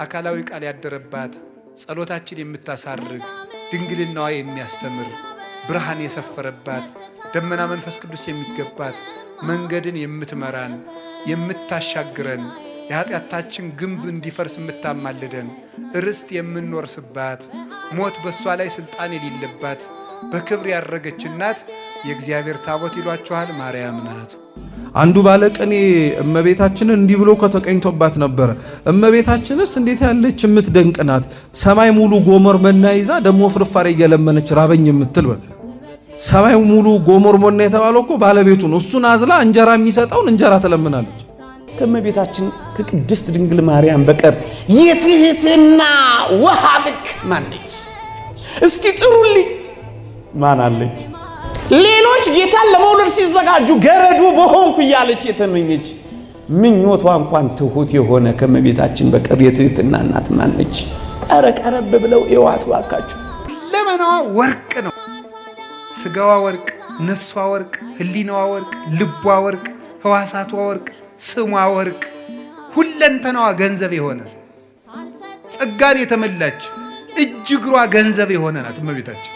አካላዊ ቃል ያደረባት ጸሎታችን የምታሳርግ ድንግልናዋ የሚያስተምር ብርሃን የሰፈረባት ደመና መንፈስ ቅዱስ የሚገባት መንገድን የምትመራን የምታሻግረን የኃጢአታችን ግንብ እንዲፈርስ የምታማልደን ርስት የምንወርስባት ሞት በሷ ላይ ስልጣን የሌለባት በክብር ያረገች እናት የእግዚአብሔር ታቦት ይሏችኋል ማርያም ናት። አንዱ ባለቅኔ እመቤታችንን እንዲህ ብሎ ከተቀኝቶባት ነበር። እመቤታችንስ እንዴት ያለች የምትደንቅ ናት! ሰማይ ሙሉ ጎመር መና ይዛ ደሞ ፍርፋሪ እየለመነች ራበኝ የምትል። ሰማይ ሙሉ ጎመር መና የተባለው እኮ ባለቤቱ ነው። እሱን አዝላ እንጀራ የሚሰጠውን እንጀራ ትለምናለች። ከእመቤታችን ከቅድስት ድንግል ማርያም በቀር የትህትና ውሃ ልክ ማነች? እስኪ ጥሩልኝ። ማን አለች? ሌሎች ጌታን ለመውለድ ሲዘጋጁ ገረዱ በሆንኩ እያለች የተመኘች ምኞቷ እንኳን ትሁት የሆነ ከእመቤታችን በቀር የትህትና እናት ማነች? ኧረ ቀረብ ብለው እዋት ባካችሁ። ለመናዋ ወርቅ ነው። ስጋዋ ወርቅ፣ ነፍሷ ወርቅ፣ ህሊናዋ ወርቅ፣ ልቧ ወርቅ፣ ህዋሳቷ ወርቅ፣ ስሟ ወርቅ፣ ሁለንተናዋ ገንዘብ የሆነ ጸጋን የተመላች እጅ እግሯ ገንዘብ የሆነ ናት እመቤታችን።